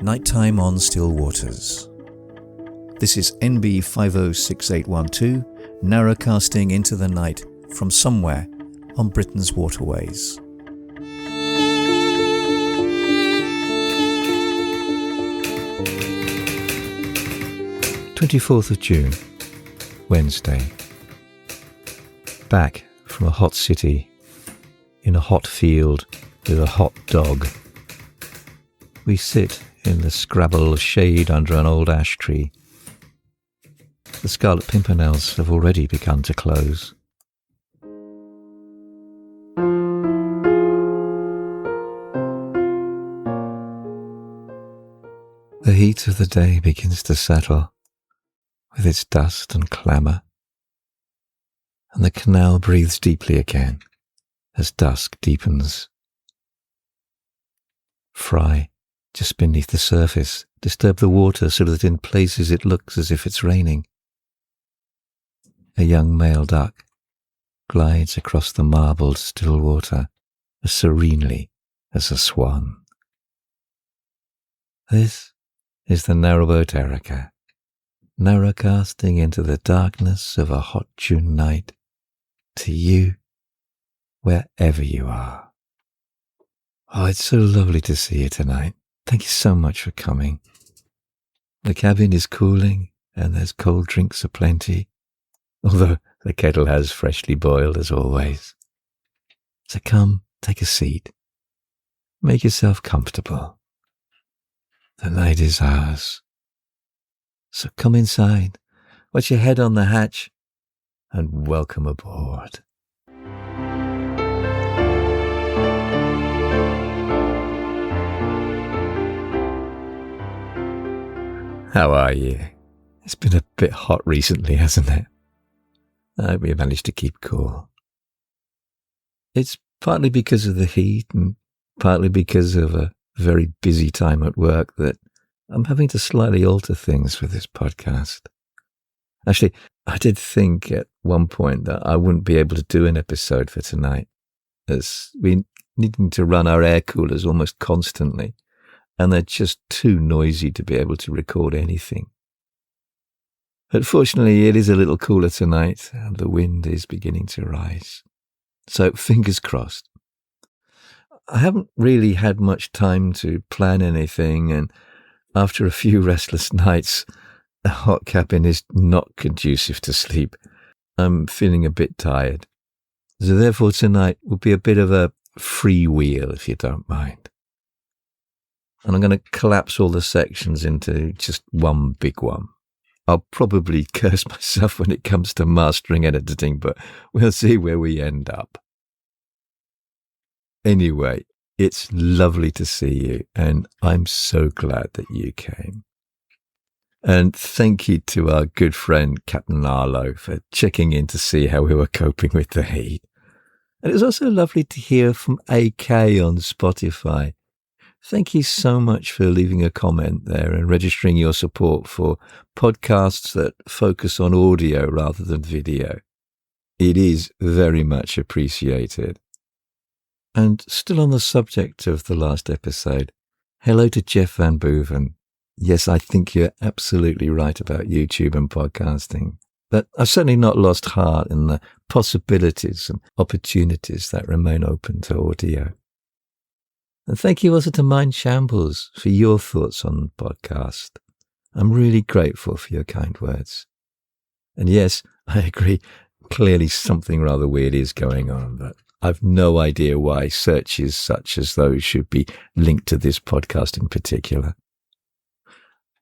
Nighttime on Still Waters. This is NB 506812, narrowcasting into the night from somewhere on Britain's waterways. June 24th, Wednesday. Back from a hot city, in a hot field with a hot dog. We sit in the scrabble shade under an old ash tree. The scarlet pimpernels have already begun to close. The heat of the day begins to settle, with its dust and clamour, and the canal breathes deeply again as dusk deepens. Fry, just beneath the surface, disturb the water so that in places it looks as if it's raining. A young male duck glides across the marbled still water as serenely as a swan. This is the narrowboat Erica, narrowcasting into the darkness of a hot June night, to you, wherever you are. Oh, it's so lovely to see you tonight. Thank you so much for coming. The cabin is cooling and there's cold drinks aplenty, although the kettle has freshly boiled as always. So come, take a seat. Make yourself comfortable. The night is ours. So come inside, watch your head on the hatch, and welcome aboard. How are you? It's been a bit hot recently, hasn't it? I hope you managed to keep cool. It's partly because of the heat and partly because of a very busy time at work that I'm having to slightly alter things with this podcast. Actually, I did think at one point that I wouldn't be able to do an episode for tonight, as we're needing to run our air coolers almost constantly, and they're just too noisy to be able to record anything. But fortunately, it is a little cooler tonight, and the wind is beginning to rise. So fingers crossed. I haven't really had much time to plan anything, and after a few restless nights, a hot cabin is not conducive to sleep. I'm feeling a bit tired. So therefore tonight will be a bit of a freewheel, if you don't mind. And I'm going to collapse all the sections into just one big one. I'll probably curse myself when it comes to mastering and editing, but we'll see where we end up. Anyway, it's lovely to see you, and I'm so glad that you came. And thank you to our good friend Captain Arlo for checking in to see how we were coping with the heat. And it was also lovely to hear from AK on Spotify. Thank you so much for leaving a comment there and registering your support for podcasts that focus on audio rather than video. It is very much appreciated. And still on the subject of the last episode, hello to Jeff Van Boeven. Yes, I think you're absolutely right about YouTube and podcasting, but I've certainly not lost heart in the possibilities and opportunities that remain open to audio. And thank you also to Mind Shambles for your thoughts on the podcast. I'm really grateful for your kind words. And yes, I agree, clearly something rather weird is going on, but I've no idea why searches such as those should be linked to this podcast in particular.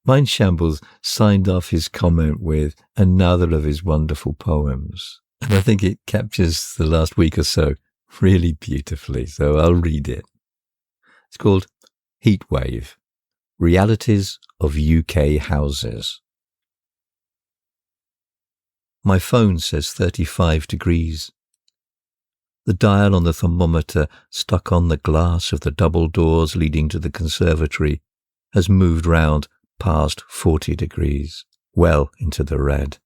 Mind Shambles signed off his comment with another of his wonderful poems, and I think it captures the last week or so really beautifully, so I'll read it. It's called Heatwave, Realities of UK Houses. My phone says 35 degrees. The dial on the thermometer stuck on the glass of the double doors leading to the conservatory has moved round past 40 degrees, well into the red.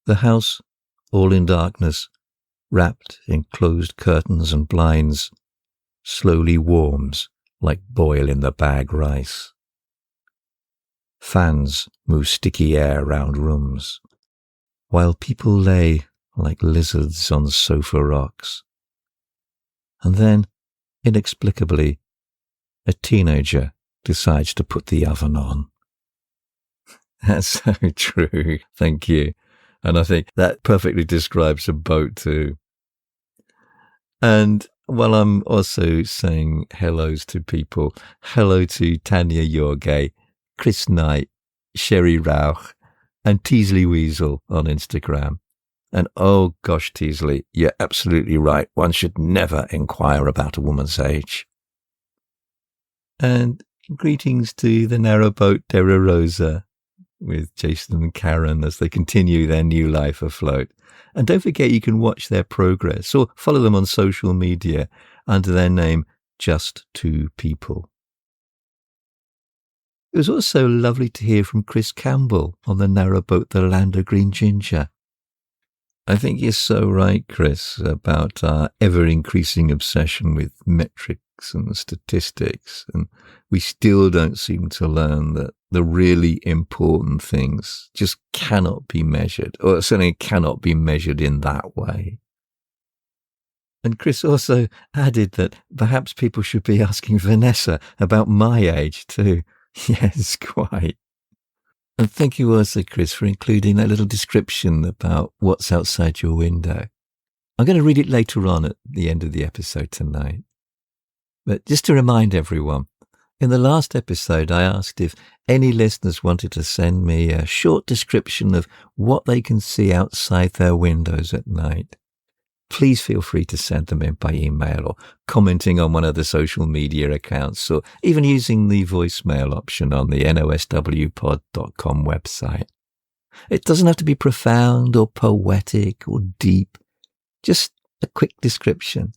The house all in darkness, wrapped in closed curtains and blinds, slowly warms like boil-in-the-bag rice. Fans move sticky air round rooms, while people lay like lizards on sofa rocks. And then, inexplicably, a teenager decides to put the oven on. That's so true. Thank you. And I think that perfectly describes a boat too. And while I'm also saying hellos to people, hello to Tanya Yorgay, Chris Knight, Sherry Rauch, and Teasley Weasel on Instagram. And oh gosh, Teasley, you're absolutely right. One should never inquire about a woman's age. And greetings to the narrowboat Dera Rosa with Jason and Karen as they continue their new life afloat. And don't forget you can watch their progress or follow them on social media under their name Just Two People. It was also lovely to hear from Chris Campbell on the narrowboat The Land of Green Ginger. I think you're so right, Chris, about our ever-increasing obsession with metrics and statistics, and we still don't seem to learn that the really important things just cannot be measured, or certainly cannot be measured in that way. And Chris also added that perhaps people should be asking Vanessa about my age too. Yes, quite. And thank you also, Chris, for including that little description about what's outside your window. I'm going to read it later on at the end of the episode tonight. But just to remind everyone, in the last episode, I asked if any listeners wanted to send me a short description of what they can see outside their windows at night. Please feel free to send them in by email or commenting on one of the social media accounts or even using the voicemail option on the noswpod.com website. It doesn't have to be profound or poetic or deep, just a quick description.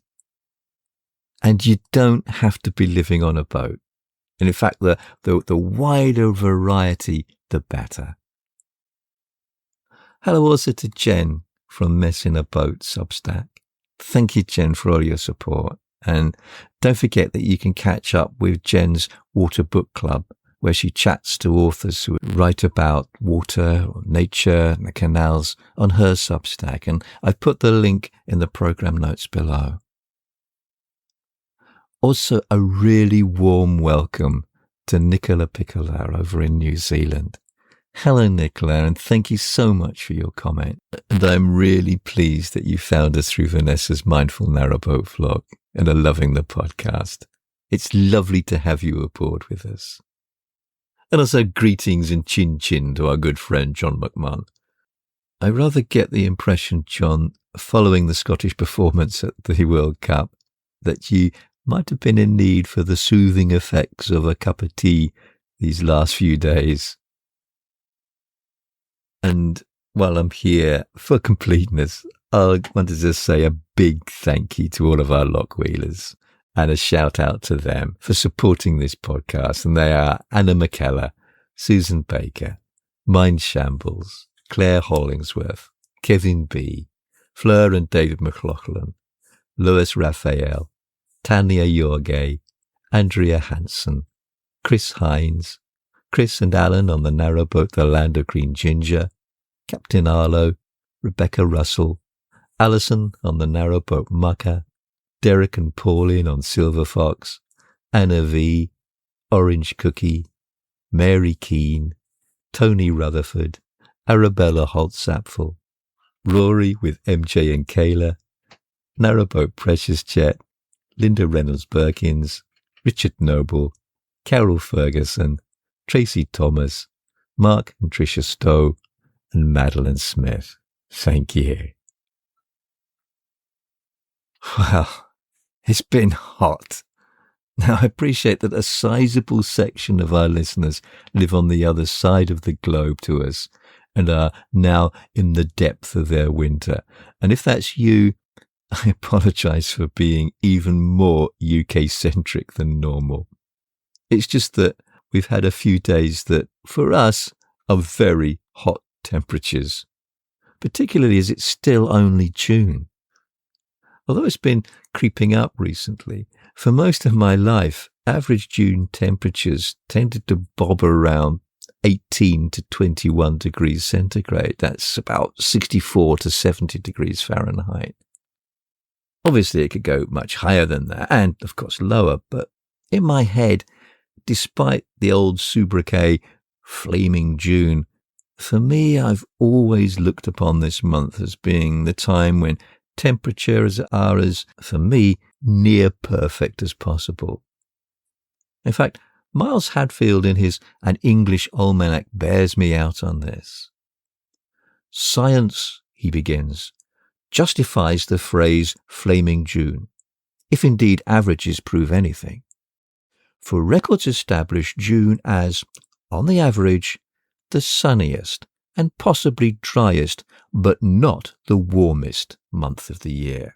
And you don't have to be living on a boat. And in fact, the wider variety, the better. Hello also to Jen from Mess in a Boat Substack. Thank you, Jen, for all your support. And don't forget that you can catch up with Jen's Water Book Club, where she chats to authors who write about water or nature and the canals on her Substack. And I've put the link in the program notes below. Also, a really warm welcome to Nicola Piccola over in New Zealand. Hello, Nicola, and thank you so much for your comment. And I'm really pleased that you found us through Vanessa's Mindful Narrowboat vlog and are loving the podcast. It's lovely to have you aboard with us. And also greetings and chin-chin to our good friend John McMahon. I rather get the impression, John, following the Scottish performance at the World Cup, that you might have been in need for the soothing effects of a cup of tea these last few days. And while I'm here, for completeness, I wanted to say a big thank you to all of our Lockwheelers and a shout out to them for supporting this podcast. And they are Anna McKellar, Susan Baker, Mind Shambles, Clare Hollingsworth, Kevin B., Fleur and David McLaughlin, Lewis Raphael, Tanya Yorgay, Andrea Hansen, Chris Hines, Chris and Alan on the narrowboat The Land of Green Ginger, Captain Arlo, Rebecca Russell, Alison on the narrowboat Mucker, Derek and Pauline on Silver Fox, Anna V, Orange Cookie, Mary Keane, Tony Rutherford, Arabella Holtzapfel, Rory with MJ and Kayla, Narrowboat Precious Jet, Linda Reynolds Perkins, Richard Noble, Carol Ferguson, Tracy Thomas, Mark and Tricia Stowe, and Madeline Smith. Thank you. Well, it's been hot. Now, I appreciate that a sizable section of our listeners live on the other side of the globe to us and are now in the depth of their winter. And if that's you, I apologize for being even more UK-centric than normal. It's just that we've had a few days that, for us, are very hot temperatures. particularly as it's still only June. Although it's been creeping up recently, for most of my life, average June temperatures tended to bob around 18 to 21 degrees centigrade. That's about 64 to 70 degrees Fahrenheit. Obviously, it could go much higher than that, and of course lower, but in my head, despite the old sobriquet, Flaming June, for me, I've always looked upon this month as being the time when temperatures are as, for me, near perfect as possible. In fact, Miles Hadfield in his An English Almanac bears me out on this. Science, he begins, justifies the phrase Flaming June, if indeed averages prove anything. For records establish June as, on the average, the sunniest and possibly driest, but not the warmest month of the year.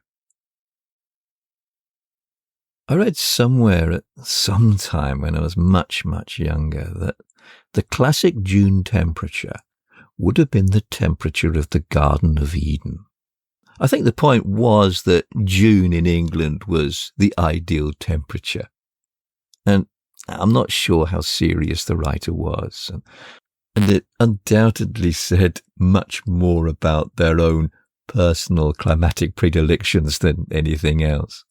I read somewhere at some time when I was much, much younger that the classic June temperature would have been the temperature of the Garden of Eden. I think the point was that June in England was the ideal temperature. And I'm not sure how serious the writer was. And it undoubtedly said much more about their own personal climatic predilections than anything else.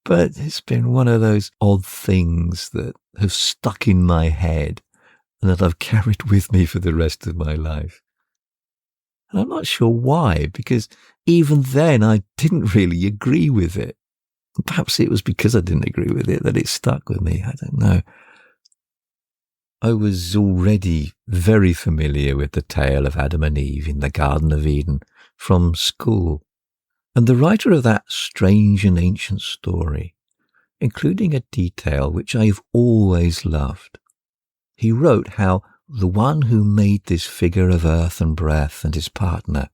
But it's been one of those odd things that have stuck in my head and that I've carried with me for the rest of my life. And I'm not sure why, because even then I didn't really agree with it. Perhaps it was because I didn't agree with it that it stuck with me. I don't know. I was already very familiar with the tale of Adam and Eve in the Garden of Eden from school. And the writer of that strange and ancient story, including a detail which I've always loved, he wrote how the one who made this figure of earth and breath and his partner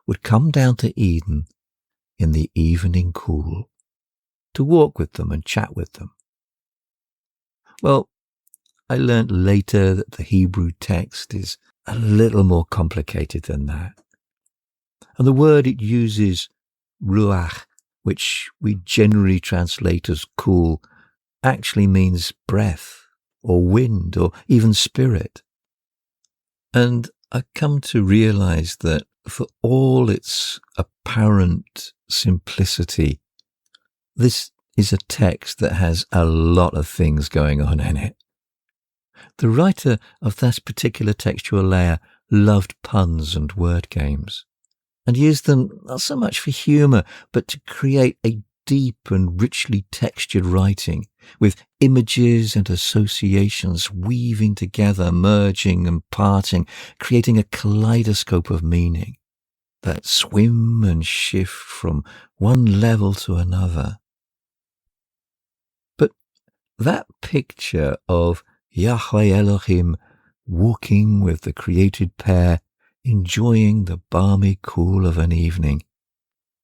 would come down to Eden in the evening cool to walk with them and chat with them. Well, I learnt later that the Hebrew text is a little more complicated than that. And the word it uses, ruach, which we generally translate as cool, actually means breath or wind or even spirit. And I come to realize that for all its apparent simplicity, this is a text that has a lot of things going on in it. The writer of that particular textual layer loved puns and word games, and used them not so much for humour, but to create a deep and richly textured writing, with images and associations weaving together, merging and parting, creating a kaleidoscope of meaning that swim and shift from one level to another. But that picture of Yahweh Elohim walking with the created pair, enjoying the balmy cool of an evening,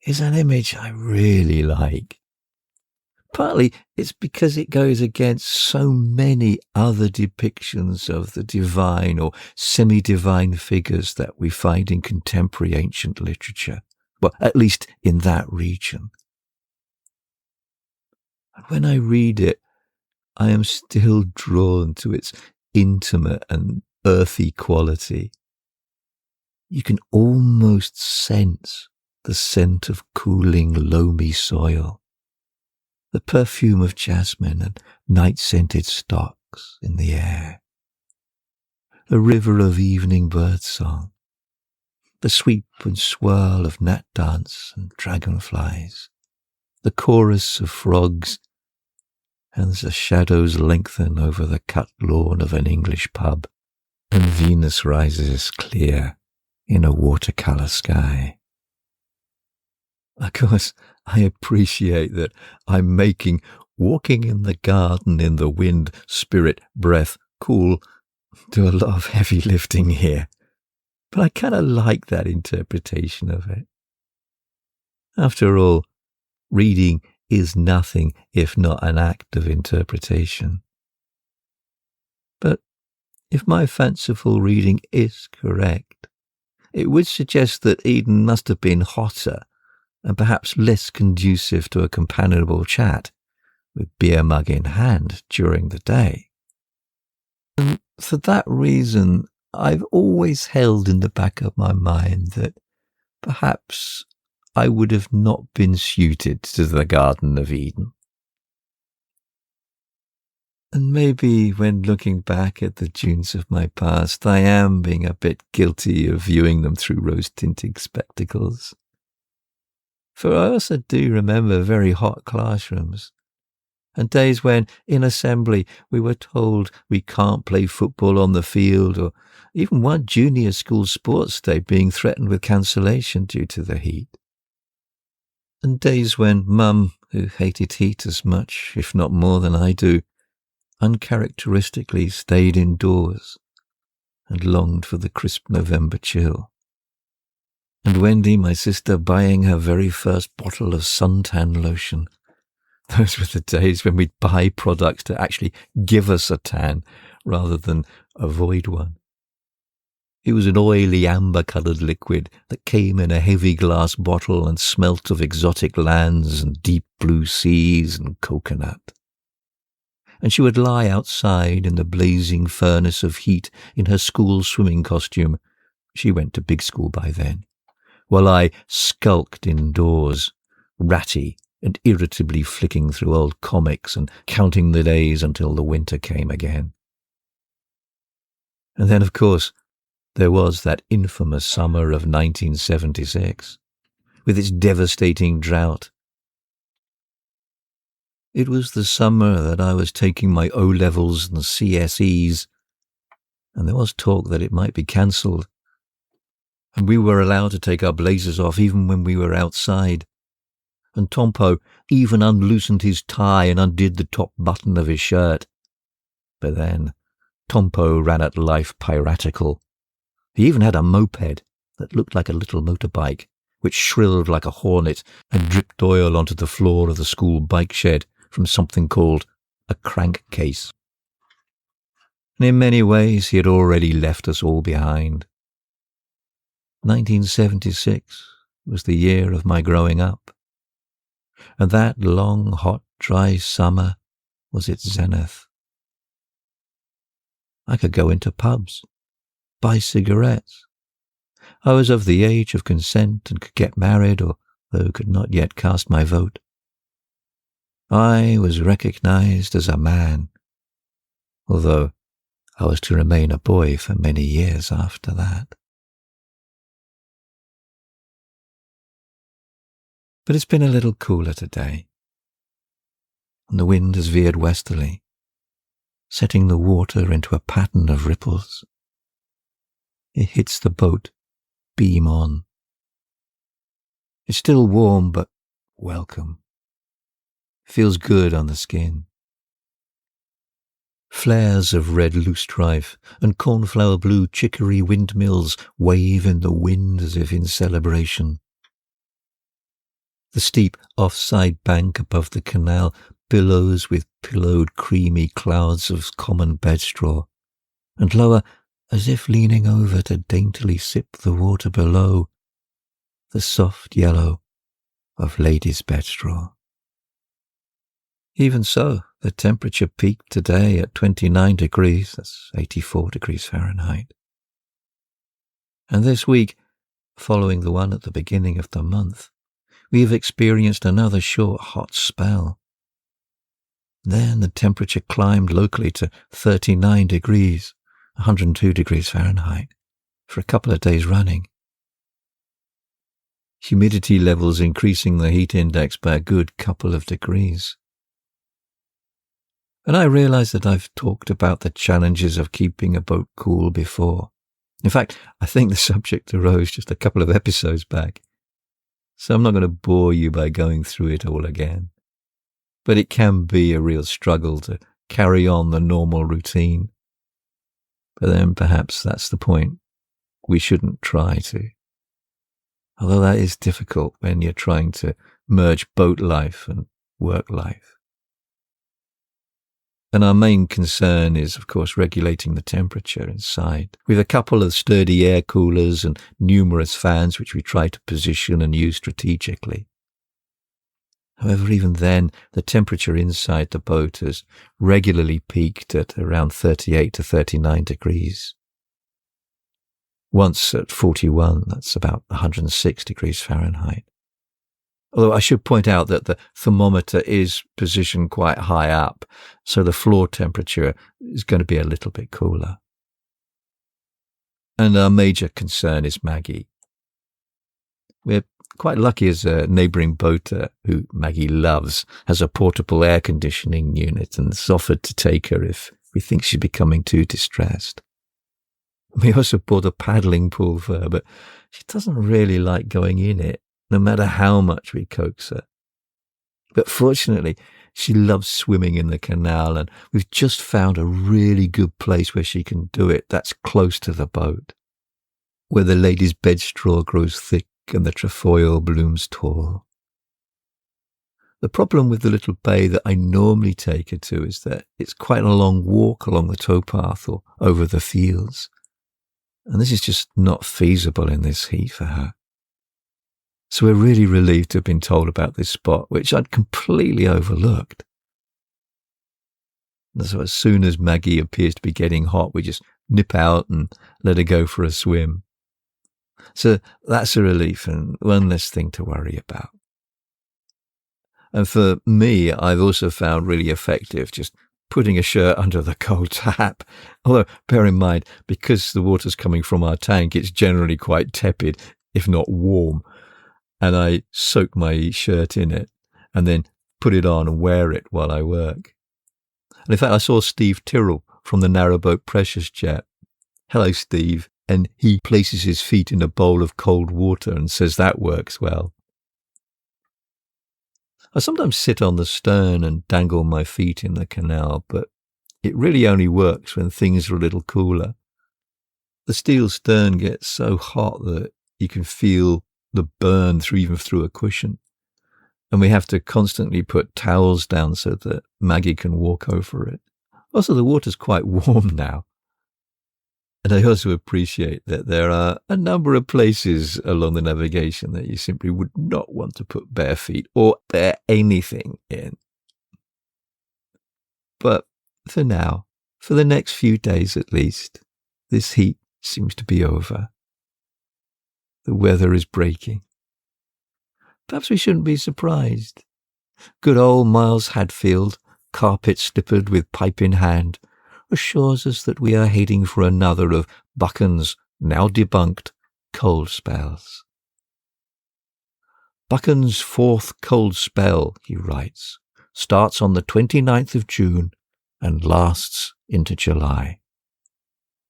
is an image I really like. Partly it's because it goes against so many other depictions of the divine or semi-divine figures that we find in contemporary ancient literature, well, at least in that region. And when I read it, I am still drawn to its intimate and earthy quality. You can almost sense the scent of cooling, loamy soil, the perfume of jasmine and night-scented stocks in the air, the river of evening birdsong, the sweep and swirl of gnat dance and dragonflies, the chorus of frogs, and the shadows lengthen over the cut lawn of an English pub, and Venus rises clear in a watercolour sky. Of course, I appreciate that I'm making walking in the garden in the wind, spirit, breath, cool, do a lot of heavy lifting here, but I kind of like that interpretation of it. After all, reading is nothing if not an act of interpretation. But if my fanciful reading is correct, it would suggest that Eden must have been hotter and perhaps less conducive to a companionable chat, with beer mug in hand during the day. And for that reason, I've always held in the back of my mind that perhaps I would have not been suited to the Garden of Eden. And maybe when looking back at the Junes of my past, I am being a bit guilty of viewing them through rose-tinted spectacles. For I also do remember very hot classrooms, and days when, in assembly, we were told we can't play football on the field, or even one junior school sports day being threatened with cancellation due to the heat. And days when Mum, who hated heat as much, if not more than I do, uncharacteristically stayed indoors and longed for the crisp November chill. And Wendy, my sister, buying her very first bottle of suntan lotion. Those were the days when we'd buy products to actually give us a tan rather than avoid one. It was an oily amber-coloured liquid that came in a heavy glass bottle and smelt of exotic lands and deep blue seas and coconut. And she would lie outside in the blazing furnace of heat in her school swimming costume. She went to big school by then, while I skulked indoors, ratty and irritably flicking through old comics and counting the days until the winter came again. And then, of course, there was that infamous summer of 1976, with its devastating drought. It was the summer that I was taking my O-levels and CSEs, and there was talk that it might be cancelled, and we were allowed to take our blazers off even when we were outside, and Tompo even unloosened his tie and undid the top button of his shirt. But then Tompo ran at life piratical. He even had a moped that looked like a little motorbike, which shrilled like a hornet and dripped oil onto the floor of the school bike shed from something called a crankcase. And in many ways he had already left us all behind. 1976 was the year of my growing up, and that long, hot, dry summer was its zenith. I could go into pubs, buy cigarettes. I was of the age of consent and could get married, although could not yet cast my vote. I was recognized as a man, although I was to remain a boy for many years after that. But it's been a little cooler today, and the wind has veered westerly, setting the water into a pattern of ripples. It hits the boat, beam on. It's still warm, but welcome. Feels good on the skin. Flares of red loosestrife and cornflower blue chicory windmills wave in the wind as if in celebration. The steep offside bank above the canal billows with pillowed creamy clouds of common bedstraw, and lower, as if leaning over to daintily sip the water below, the soft yellow of ladies' bedstraw. Even so, the temperature peaked today at 29 degrees, that's 84 degrees Fahrenheit. And this week, following the one at the beginning of the month, we have experienced another short hot spell. Then the temperature climbed locally to 39 degrees, 102 degrees Fahrenheit, for a couple of days running. Humidity levels increasing the heat index by a good couple of degrees. And I realize that I've talked about the challenges of keeping a boat cool before. In fact, I think the subject arose just a couple of episodes back. So I'm not going to bore you by going through it all again. But it can be a real struggle to carry on the normal routine. But then perhaps that's the point. We shouldn't try to. Although that is difficult when you're trying to merge boat life and work life. And our main concern is, of course, regulating the temperature inside. We have a couple of sturdy air coolers and numerous fans which we try to position and use strategically. However, even then, the temperature inside the boat has regularly peaked at around 38 to 39 degrees. Once at 41, that's about 106 degrees Fahrenheit. Although I should point out that the thermometer is positioned quite high up, so the floor temperature is going to be a little bit cooler. And our major concern is Maggie. We're quite lucky as a neighbouring boater, who Maggie loves, has a portable air conditioning unit and has offered to take her if we think she's becoming too distressed. We also bought a paddling pool for her, but she doesn't really like going in it, no matter how much we coax her. But fortunately, she loves swimming in the canal, and we've just found a really good place where she can do it that's close to the boat, where the ladies' bedstraw grows thick and the trefoil blooms tall. The problem with the little bay that I normally take her to is that it's quite a long walk along the towpath or over the fields, and this is just not feasible in this heat for her. So we're really relieved to have been told about this spot, which I'd completely overlooked. And so as soon as Maggie appears to be getting hot, we just nip out and let her go for a swim. So that's a relief and one less thing to worry about. And for me, I've also found really effective just putting a shirt under the cold tap. Although, bear in mind, because the water's coming from our tank, it's generally quite tepid, if not warm. And I soak my shirt in it and then put it on and wear it while I work. And in fact, I saw Steve Tyrrell from the Narrowboat Precious Jet. Hello, Steve. And he places his feet in a bowl of cold water and says that works well. I sometimes sit on the stern and dangle my feet in the canal, but it really only works when things are a little cooler. The steel stern gets so hot that you can feel the burn even through a cushion. And we have to constantly put towels down so that Maggie can walk over it. Also, the water's quite warm now. And I also appreciate that there are a number of places along the navigation that you simply would not want to put bare feet or bear anything in. But for now, for the next few days at least, this heat seems to be over. The weather is breaking. Perhaps we shouldn't be surprised. Good old Miles Hadfield, carpet slippered with pipe in hand, assures us that we are heading for another of Buchan's now debunked cold spells. Buchan's fourth cold spell, he writes, starts on the 29th of June and lasts into July.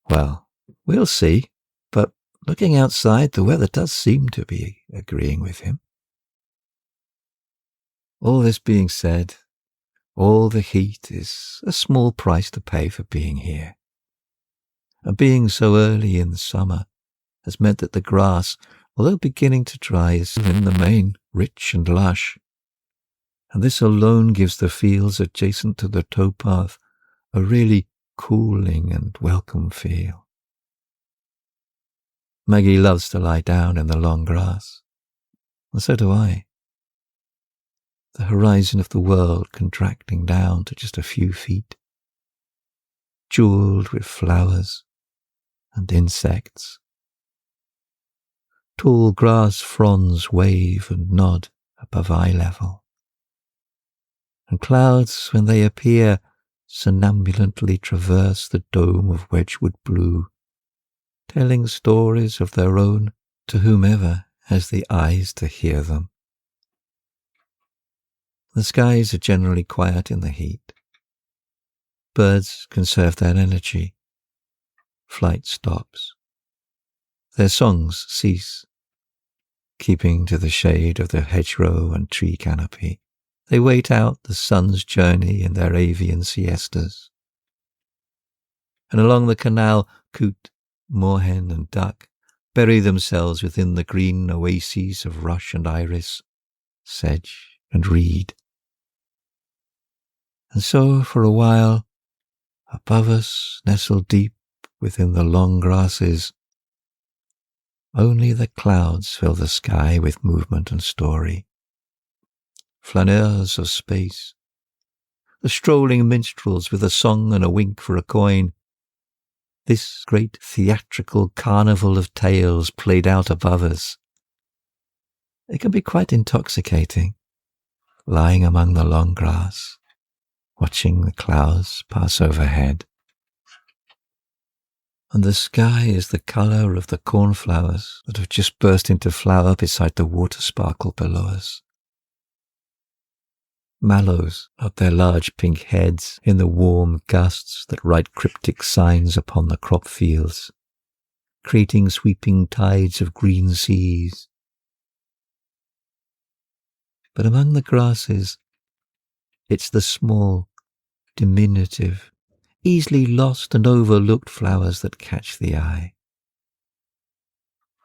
Well, we'll see, but looking outside, the weather does seem to be agreeing with him. All this being said, all the heat is a small price to pay for being here. And being so early in the summer has meant that the grass, although beginning to dry, is in the main rich and lush. And this alone gives the fields adjacent to the towpath a really cooling and welcome feel. Maggie loves to lie down in the long grass, and so do I. The horizon of the world contracting down to just a few feet, jewelled with flowers and insects. Tall grass fronds wave and nod above eye level, and clouds, when they appear, somnambulantly traverse the dome of Wedgwood blue, telling stories of their own to whomever has the eyes to hear them. The skies are generally quiet in the heat. Birds conserve their energy. Flight stops. Their songs cease. Keeping to the shade of the hedgerow and tree canopy, they wait out the sun's journey in their avian siestas. And along the canal, coot, moorhen and duck bury themselves within the green oases of rush and iris, sedge and reed. And so, for a while, Above us, nestled deep within the long grasses, only the clouds fill the sky with movement and story. Flaneurs of space, the strolling minstrels with a song and a wink for a coin. This great theatrical carnival of tales played out above us. It can be quite intoxicating, lying among the long grass, watching the clouds pass overhead. And the sky is the colour of the cornflowers that have just burst into flower beside the water sparkle below us. Mallows nod their large pink heads in the warm gusts that write cryptic signs upon the crop fields, creating sweeping tides of green seas. But among the grasses, it's the small, diminutive, easily lost and overlooked flowers that catch the eye.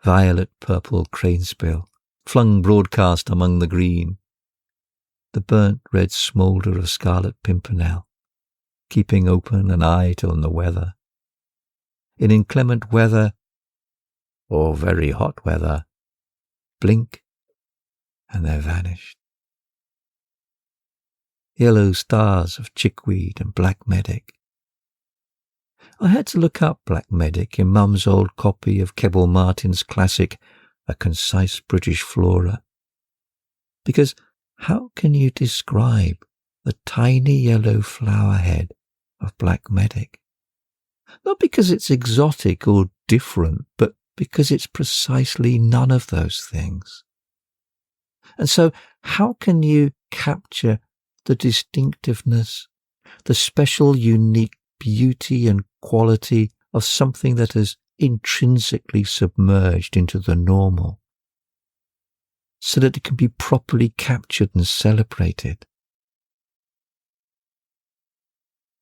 Violet-purple cranespill, flung broadcast among the green. The burnt red smoulder of scarlet pimpernel, keeping open an eye till the weather. In inclement weather, or very hot weather, blink and they're vanished. Yellow stars of chickweed and black medic. I had to look up black medic in Mum's old copy of Kebble Martin's classic A Concise British Flora, because how can you describe the tiny yellow flower head of black medic? Not because it's exotic or different, but because it's precisely none of those things. And so how can you capture the distinctiveness, the special, unique beauty and quality of something that is intrinsically submerged into the normal, so that it can be properly captured and celebrated?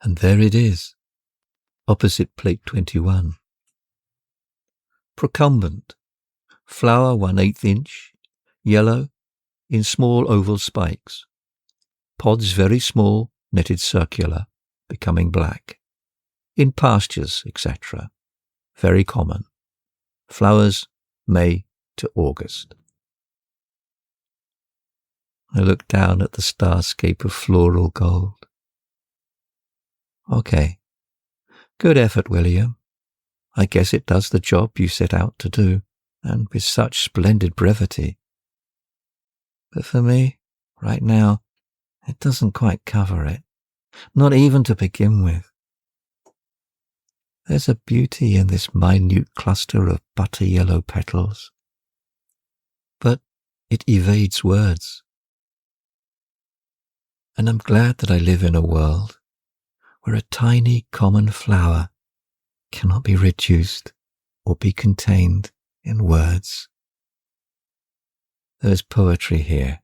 And there it is, opposite plate 21. Procumbent, flower 1/8 inch, yellow, in small oval spikes. Pods very small, netted circular, becoming black. In pastures, etc. Very common. Flowers May to August. I look down at the starscape of floral gold. Okay. Good effort, William. I guess it does the job you set out to do, and with such splendid brevity. But for me, right now, it doesn't quite cover it. Not even to begin with. There's a beauty in this minute cluster of butter yellow petals. But it evades words. And I'm glad that I live in a world where a tiny common flower cannot be reduced or be contained in words. There is poetry here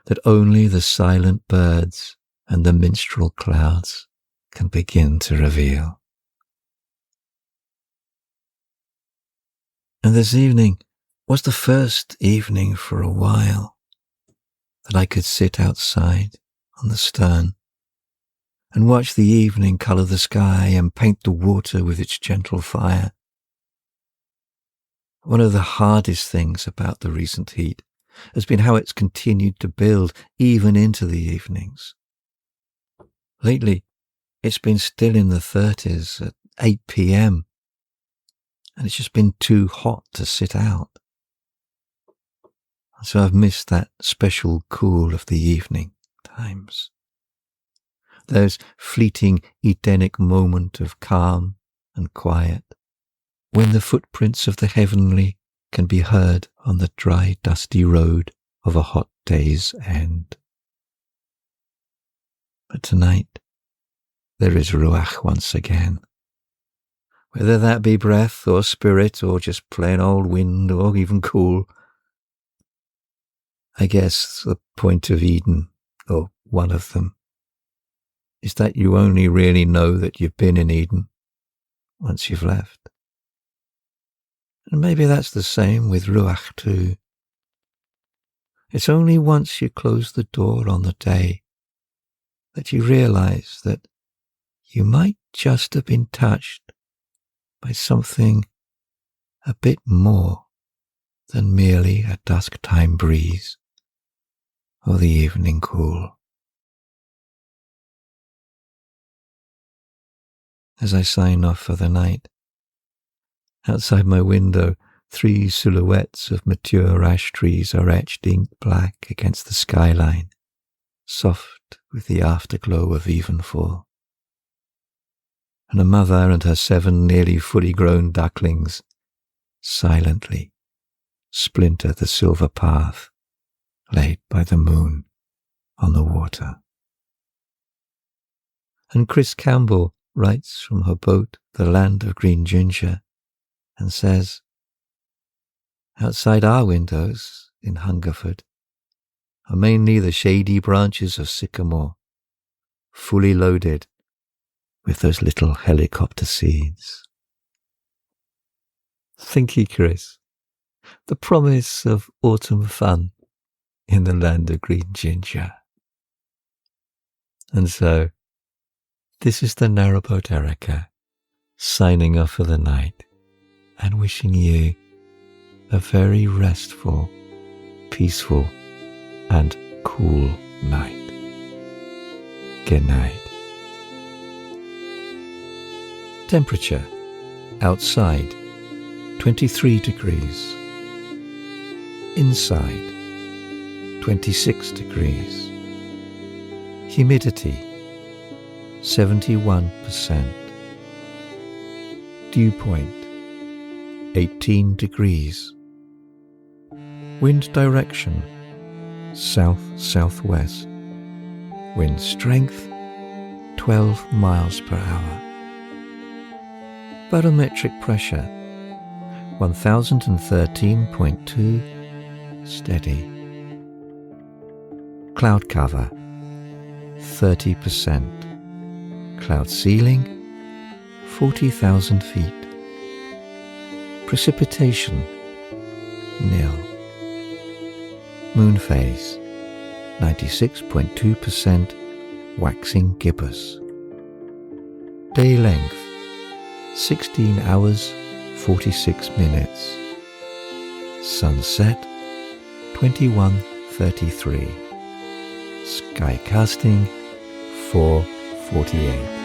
that only the silent birds and the minstrel clouds can begin to reveal. And this evening was the first evening for a while that I could sit outside on the stern and watch the evening colour the sky and paint the water with its gentle fire. One of the hardest things about the recent heat has been how it's continued to build even into the evenings. Lately, it's been still in the 30s at 8 p.m, and it's just been too hot to sit out. So I've missed that special cool of the evening times. Those fleeting Edenic moment of calm and quiet, when the footprints of the heavenly can be heard on the dry, dusty road of a hot day's end. But tonight, there is ruach once again. Whether that be breath or spirit or just plain old wind or even cool, I guess the point of Eden, or one of them, is that you only really know that you've been in Eden once you've left. And maybe that's the same with ruach too. It's only once you close the door on the day that you realize that you might just have been touched by something a bit more than merely a dusk-time breeze or the evening cool. As I sign off for the night, outside my window, 3 silhouettes of mature ash trees are etched ink black against the skyline, soft with the afterglow of evenfall. And a mother and her 7 nearly fully grown ducklings silently splinter the silver path laid by the moon on the water. And Chris Campbell writes from her boat, The Land of Green Ginger, and says, outside our windows in Hungerford are mainly the shady branches of sycamore, fully loaded with those little helicopter seeds. Thank you, Chris. The promise of autumn fun in the land of green ginger. And so, this is the narrowboat Erica, signing off for the night and wishing you a very restful, peaceful, and cool night. Good night. Temperature outside 23 degrees. Inside 26 degrees. Humidity 71%. Dew point 18 degrees. Wind direction south-southwest. Wind strength 12 miles per hour. Barometric pressure 1013.2, steady. Cloud cover 30%. Cloud ceiling 40,000 feet. Precipitation nil. Moon phase 96.2% waxing gibbous. Day length 16 hours 46 minutes. Sunset 21:33. Sky casting 4:48.